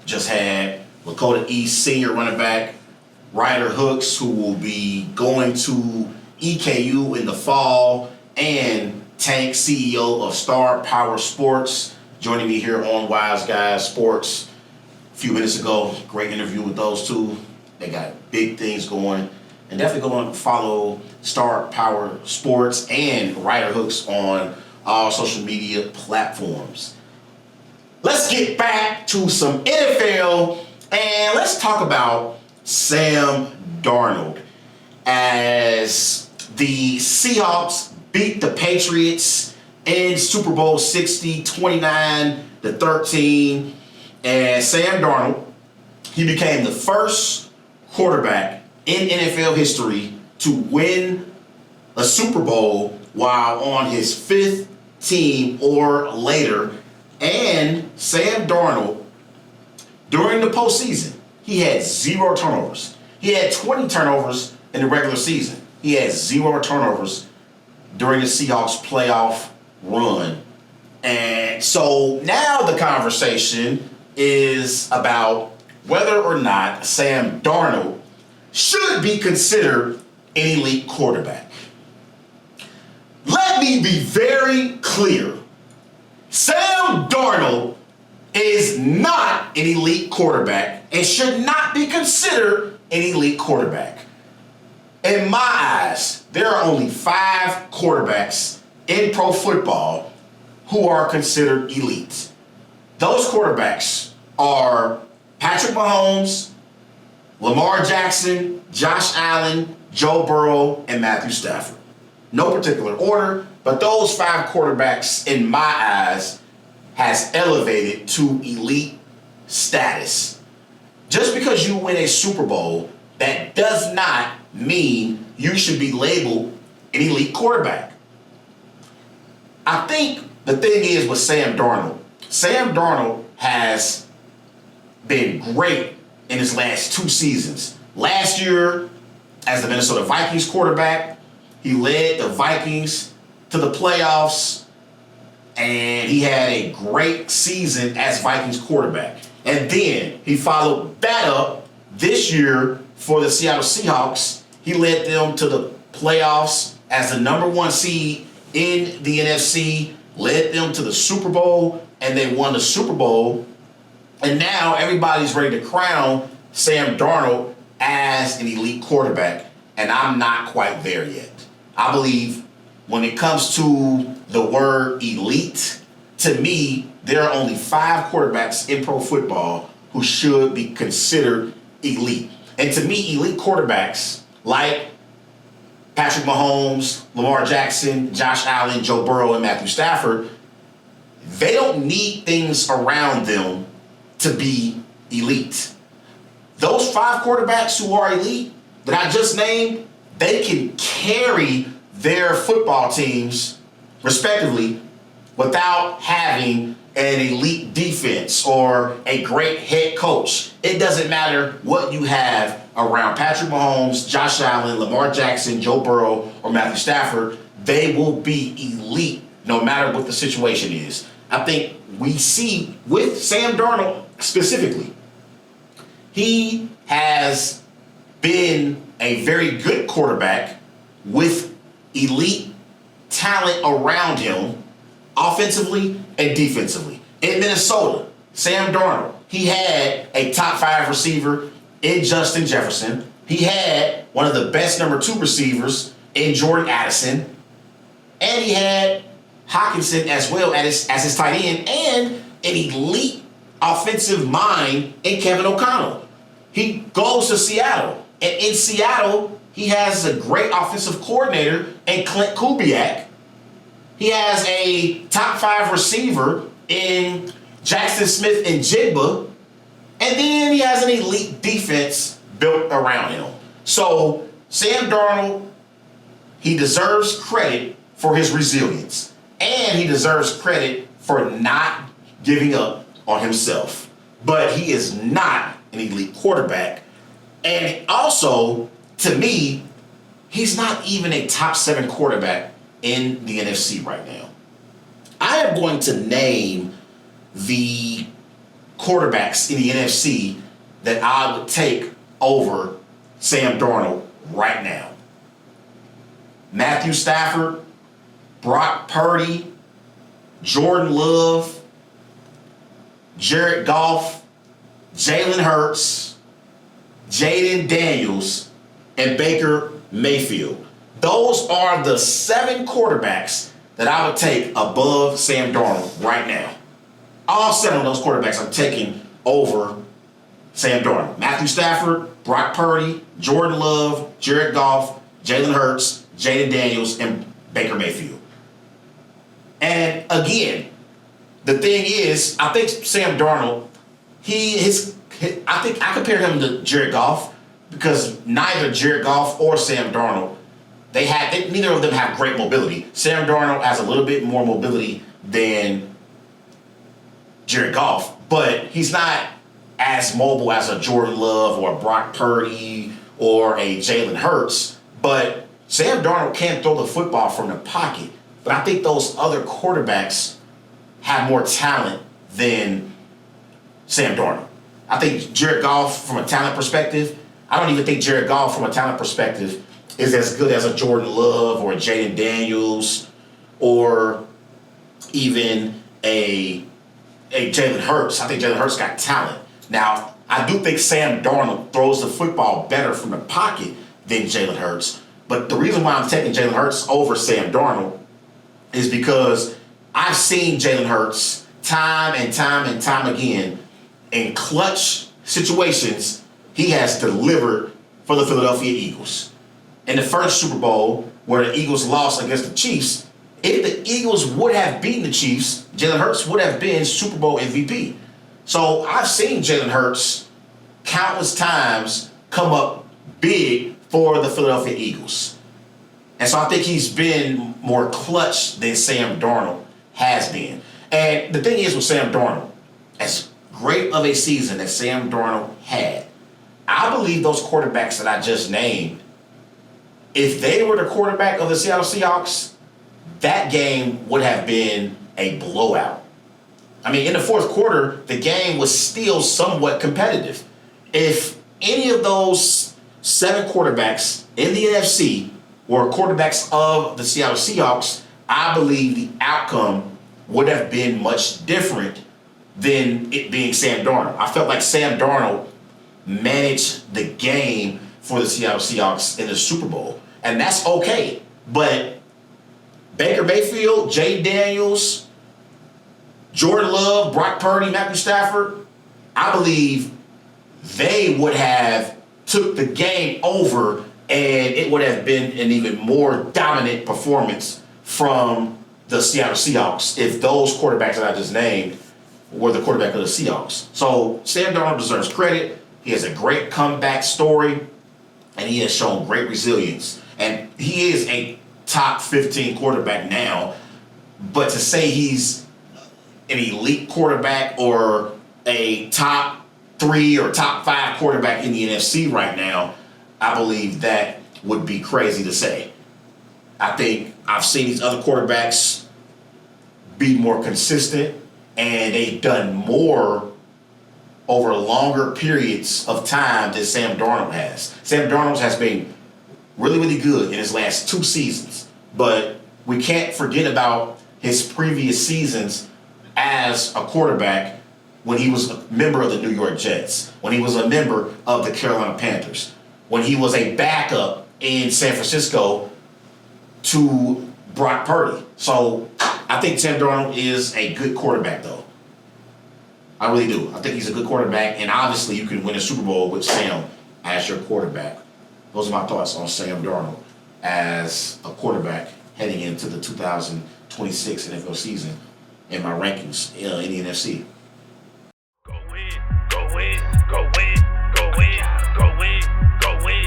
Just had Lakota East senior running back Ryder Hooks, who will be going to EKU in the fall, and Tank, CEO of Star Power Sports, joining me here on Wise Guys Sports a few minutes ago. Great interview with those two. They got big things going. And definitely go and follow Star Power Sports and Ryder Hooks on all social media platforms. Let's get back to some NFL, and let's talk about Sam Darnold as the Seahawks beat the Patriots in Super Bowl 60, 29-13. And Sam Darnold, he became the first quarterback in NFL history to win a Super Bowl while on his fifth team or later. And Sam Darnold, during the postseason, he had 0 turnovers. He had 20 turnovers in the regular season. He had 0 turnovers during the Seahawks playoff run. And so now the conversation is about whether or not Sam Darnold should be considered an elite quarterback. Let me be very clear. Sam Darnold is not an elite quarterback and should not be considered an elite quarterback. In my eyes, there are only 5 quarterbacks in pro football who are considered elite. Those quarterbacks are Patrick Mahomes, Lamar Jackson, Josh Allen, Joe Burrow, and Matthew Stafford. No particular order, but those 5 quarterbacks, in my eyes, has elevated to elite status. Just because you win a Super Bowl, that does not mean you should be labeled an elite quarterback. I think the thing is with Sam Darnold has been great in his last 2 seasons. Last year, as the Minnesota Vikings quarterback, he led the Vikings to the playoffs, and he had a great season as Vikings quarterback. And then he followed that up this year for the Seattle Seahawks. He led them to the playoffs as the number 1 seed in the NFC, led them to the Super Bowl, and they won the Super Bowl. And now everybody's ready to crown Sam Darnold as an elite quarterback, and I'm not quite there yet. I believe when it comes to the word elite, to me, there are only 5 quarterbacks in pro football who should be considered elite. And to me, elite quarterbacks like Patrick Mahomes, Lamar Jackson, Josh Allen, Joe Burrow, and Matthew Stafford, they don't need things around them to be elite. Those 5 quarterbacks who are elite that I just named, they can carry their football teams, respectively, without having an elite defense or a great head coach. It doesn't matter what you have around Patrick Mahomes, Josh Allen, Lamar Jackson, Joe Burrow, or Matthew Stafford. They will be elite no matter what the situation is. I think we see with Sam Darnold specifically, he has been a very good quarterback with elite talent around him, offensively and defensively. In Minnesota, Sam Darnold, he had a top 5 receiver in Justin Jefferson. He had one of the best number 2 receivers in Jordan Addison. And he had Hawkinson as well as his tight end, and an elite offensive mind in Kevin O'Connell. He goes to Seattle, and in Seattle, he has a great offensive coordinator in Clint Kubiak. He has a top 5 receiver in Jackson Smith and Jigba, and then he has an elite defense built around him. So Sam Darnold, he deserves credit for his resilience, and he deserves credit for not giving up on himself. But he is not an elite quarterback. And also, to me, he's not even a top 7 quarterback in the NFC right now. I am going to name the quarterbacks in the NFC that I would take over Sam Darnold right now. Matthew Stafford, Brock Purdy, Jordan Love, Jared Goff, Jalen Hurts, Jaden Daniels, and Baker Mayfield. Those are the 7 quarterbacks that I would take above Sam Darnold right now. All 7 of those quarterbacks I'm taking over Sam Darnold. Matthew Stafford, Brock Purdy, Jordan Love, Jared Goff, Jalen Hurts, Jaden Daniels, and Baker Mayfield. And again, the thing is, I think Sam Darnold, I think I compare him to Jared Goff because neither Jared Goff or Sam Darnold, neither of them have great mobility. Sam Darnold has a little bit more mobility than Jared Goff, but he's not as mobile as a Jordan Love or a Brock Purdy or a Jalen Hurts. But Sam Darnold can throw the football from the pocket. But I think those other quarterbacks have more talent than Sam Darnold. I think Jared Goff, from a talent perspective, I don't even think Jared Goff, from a talent perspective, is as good as a Jordan Love or a Jaden Daniels or even a Jalen Hurts. I think Jalen Hurts got talent. Now, I do think Sam Darnold throws the football better from the pocket than Jalen Hurts. But the reason why I'm taking Jalen Hurts over Sam Darnold is because I've seen Jalen Hurts time and time again in clutch situations. He has delivered for the Philadelphia Eagles. In the first Super Bowl, where the Eagles lost against the Chiefs, if the Eagles would have beaten the Chiefs, Jalen Hurts would have been Super Bowl MVP. So I've seen Jalen Hurts countless times come up big for the Philadelphia Eagles. And so I think he's been more clutch than Sam Darnold has been. And the thing is with Sam Darnold, as great of a season as Sam Darnold had, I believe those quarterbacks that I just named, if they were the quarterback of the Seattle Seahawks, that game would have been a blowout. I mean, in the fourth quarter, the game was still somewhat competitive. If any of those 7 quarterbacks in the NFC were quarterbacks of the Seattle Seahawks, I believe the outcome would have been much different than it being Sam Darnold. I felt like Sam Darnold managed the game for the Seattle Seahawks in the Super Bowl, and that's okay. But Baker Mayfield, Jay Daniels, Jordan Love, Brock Purdy, Matthew Stafford, I believe they would have took the game over, and it would have been an even more dominant performance from the Seattle Seahawks if those quarterbacks that I just named were the quarterback of the Seahawks. So Sam Darnold deserves credit. He has a great comeback story, and he has shown great resilience. And he is a top 15 quarterback now, but to say he's an elite quarterback or a top 3 or top 5 quarterback in the NFC right now, I believe that would be crazy to say. I think I've seen these other quarterbacks be more consistent, and they've done more over longer periods of time than Sam Darnold has. Sam Darnold has been really, really good in his last 2 seasons, but we can't forget about his previous seasons as a quarterback when he was a member of the New York Jets, when he was a member of the Carolina Panthers, when he was a backup in San Francisco to Brock Purdy. So I think Sam Darnold is a good quarterback, though. I really do. I think he's a good quarterback, and obviously you can win a Super Bowl with Sam as your quarterback. Those are my thoughts on Sam Darnold as a quarterback heading into the 2026 NFL season and my rankings in the NFC. Go in, go in, go in.